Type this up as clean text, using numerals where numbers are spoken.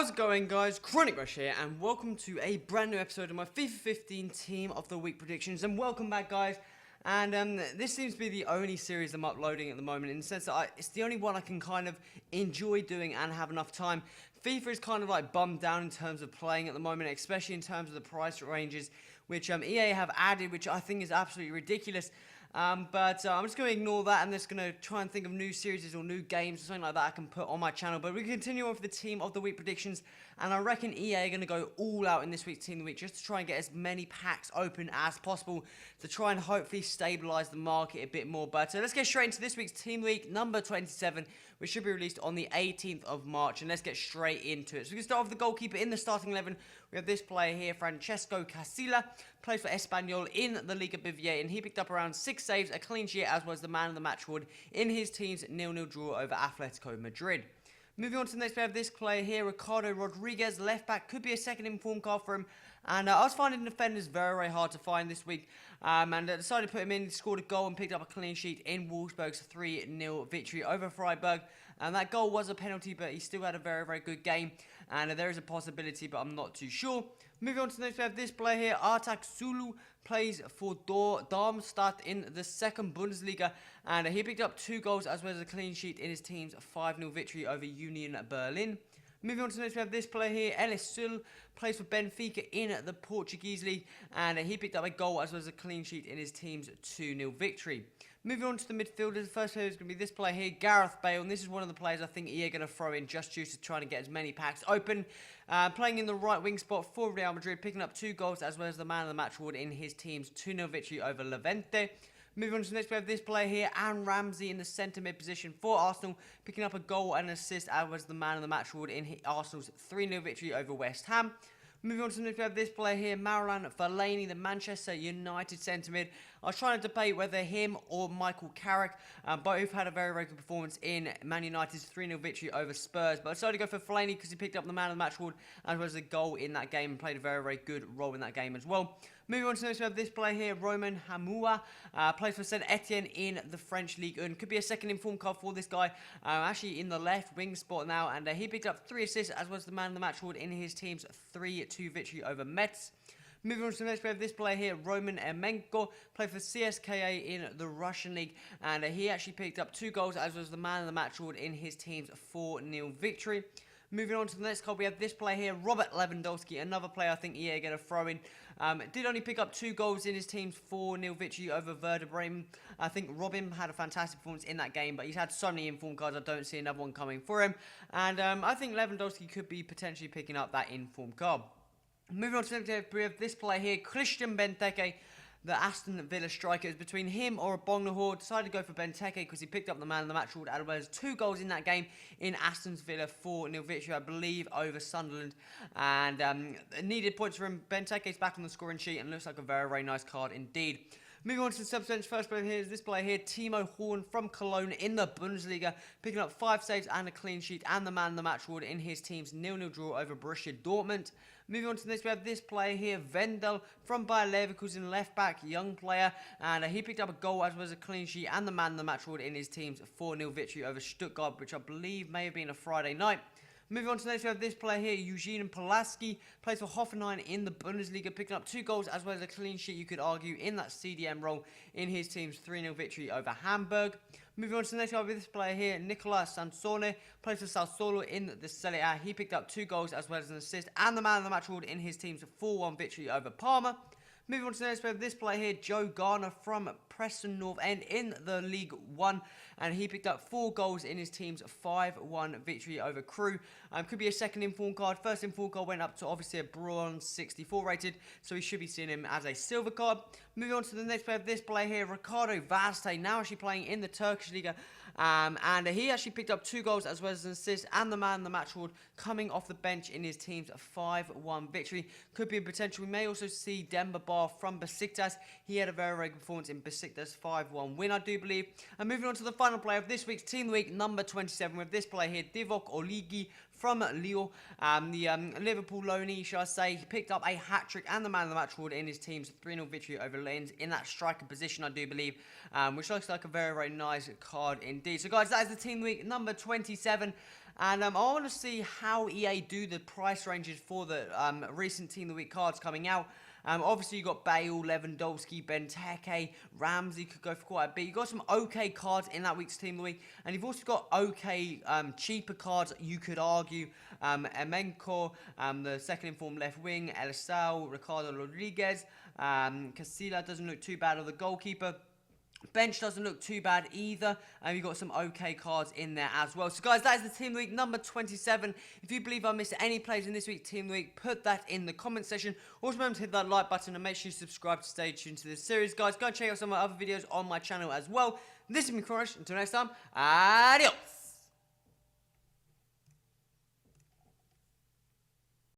How's it going, guys? Chronic Rush here, and welcome to a brand new episode of my FIFA 15 Team of the Week predictions. And welcome back, guys. And this seems to be the only series I'm uploading at the moment, in the sense that it's the only one I can kind of enjoy doing and have enough time. FIFA is kind of like bummed down in terms of playing at the moment, especially in terms of the price ranges, which EA have added, which I think is absolutely ridiculous. But I'm just going to ignore that. I'm just going to try and think of new series or new games or something like that I can put on my channel. But we continue on for the Team of the Week predictions. And I reckon EA are going to go all out in this week's Team of the Week just to try and get as many packs open as possible to try and hopefully stabilise the market a bit more. But let's get straight into this week's Team of the Week number 27, which should be released on the 18th of March. And let's get straight into it. So we can start off with the goalkeeper in the starting 11. We have this player here, Francesco Casilla, plays for Espanyol in the Liga BBVA, and he picked up around 6 saves, a clean sheet, as was the man of the match award in his team's 0-0 draw over Atletico Madrid. Moving on to the next, we have this player here, Ricardo Rodriguez, left back, could be a second informed card for him. And I was finding defenders very, very hard to find this week. And I decided to put him in, scored a goal and picked up a clean sheet in Wolfsburg's 3-0 victory over Freiburg. And that goal was a penalty, but he still had a very, very good game. And there is a possibility, but I'm not too sure. Moving on to the next, we have this player here, Artak Sulu, plays for Darmstadt in the second Bundesliga. And he picked up 2 goals as well as a clean sheet in his team's 5-0 victory over Union Berlin. Moving on to the next, we have this player here, Elis Sul, plays for Benfica in the Portuguese league, and he picked up a goal as well as a clean sheet in his team's 2-0 victory. Moving on to the midfielders, the first player is going to be this player here, Gareth Bale, and this is one of the players I think EA are going to throw in just due to trying to get as many packs open. Playing in the right wing spot for Real Madrid, picking up 2 goals as well as the man of the match award in his team's 2-0 victory over Levante. Moving on to the next, we have this player here, and Ramsey in the centre mid position for Arsenal, picking up a goal and an assist as was the man of the match award in Arsenal's 3-0 victory over West Ham. Moving on to the next, we have this player here, Marouane Fellaini, the Manchester United centre mid. I was trying to debate whether him or Michael Carrick, both had a very, very good performance in Man United's 3-0 victory over Spurs. But I decided to go for Fellaini because he picked up the man of the match award as well as a goal in that game and played a very, very good role in that game as well. Moving on to the next, we have this player here, Romain Hamoua, plays for Saint Etienne in the French League 1. Could be a second informed card for this guy, actually in the left wing spot now, and he picked up 3 assists as well as the man of the match award in his team's 3-2 victory over Metz. Moving on to the next, we have this player here, Roman Emenko, played for CSKA in the Russian League, and he actually picked up 2 goals as was the man of the match award in his team's 4-0 victory. Moving on to the next card, we have this player here, Robert Lewandowski, another player I think EA are going to throw in. Did only pick up 2 goals in his team's 4-0 victory over Werder Bremen. I think Robin had a fantastic performance in that game, but he's had so many informed cards, I don't see another one coming for him. And I think Lewandowski could be potentially picking up that informed card. Moving on to the next, we have this player here, Christian Benteke, the Aston Villa striker. Is between him or a Bongnahor. Decided to go for Benteke because he picked up the man of the match award as well as 2 goals in that game in Aston Villa 4-0 victory, I believe, over Sunderland. And needed points from him. Benteke's back on the scoring sheet and looks like a very, very nice card indeed. Moving on to the substance, first player here is this player here, Timo Horn from Cologne in the Bundesliga, picking up 5 saves and a clean sheet and the man of the match award in his team's 0-0 draw over Borussia Dortmund. Moving on to the next, we have this player here, Vendel from Bayer Leverkusen, left back, young player, and he picked up a goal as well as a clean sheet and the man of the match award in his team's 4-0 victory over Stuttgart, which I believe may have been a Friday night. Moving on to the next, we have this player here, Eugene Pulaski, plays for Hoffenheim in the Bundesliga, picking up 2 goals as well as a clean sheet, you could argue, in that CDM role in his team's 3-0 victory over Hamburg. Moving on to the next, we have this player here, Nicola Sansone, plays for Sassuolo in the Serie A. He picked up 2 goals as well as an assist and the man of the match award in his team's 4-1 victory over Parma. Moving on to the next, we have this player here, Joe Garner from Preston North End in the League 1, and he picked up 4 goals in his team's 5-1 victory over Crewe. Could be a second informed card. First informed card went up to obviously a bronze 64 rated, so we should be seeing him as a silver card. Moving on to the next, we have this player here, Ricardo Vazte, now actually playing in the Turkish Liga, and he actually picked up 2 goals as well as an assist and the man of the match award coming off the bench in his team's 5-1 victory. Could be a potential. We may also see Demba Ba from Besiktas. He had a very, very good performance in Besiktas' 5-1 win, I do believe. And moving on to the final player of this week's Team of the Week, number 27, with this player here, Divock Origi from Lille, the Liverpool loanee, shall I say. He picked up a hat-trick and the man of the match award in his team's 3-0 victory over Lens in that striker position, I do believe, which looks like a very, very nice card indeed. So, guys, that is the Team of the Week, number 27. And I want to see how EA do the price ranges for the recent Team of the Week cards coming out. Obviously, you got Bale, Lewandowski, Benteke, Ramsey could go for quite a bit. You got some okay cards in that week's Team of the Week, and you've also got okay cheaper cards. You could argue Emenko, the second informed left wing, Elisal, Ricardo Rodriguez, Casilla doesn't look too bad, or the goalkeeper. Bench doesn't look too bad either, and you've got some okay cards in there as well. So guys, that is the Team of the Week number 27. If you believe I missed any plays in this week's Team of the Week, put that in the comment section. Also remember to hit that like button and make sure you subscribe to stay tuned to this series. Guys, go and check out some of my other videos on my channel as well. This has been Crush. Until next time, adios!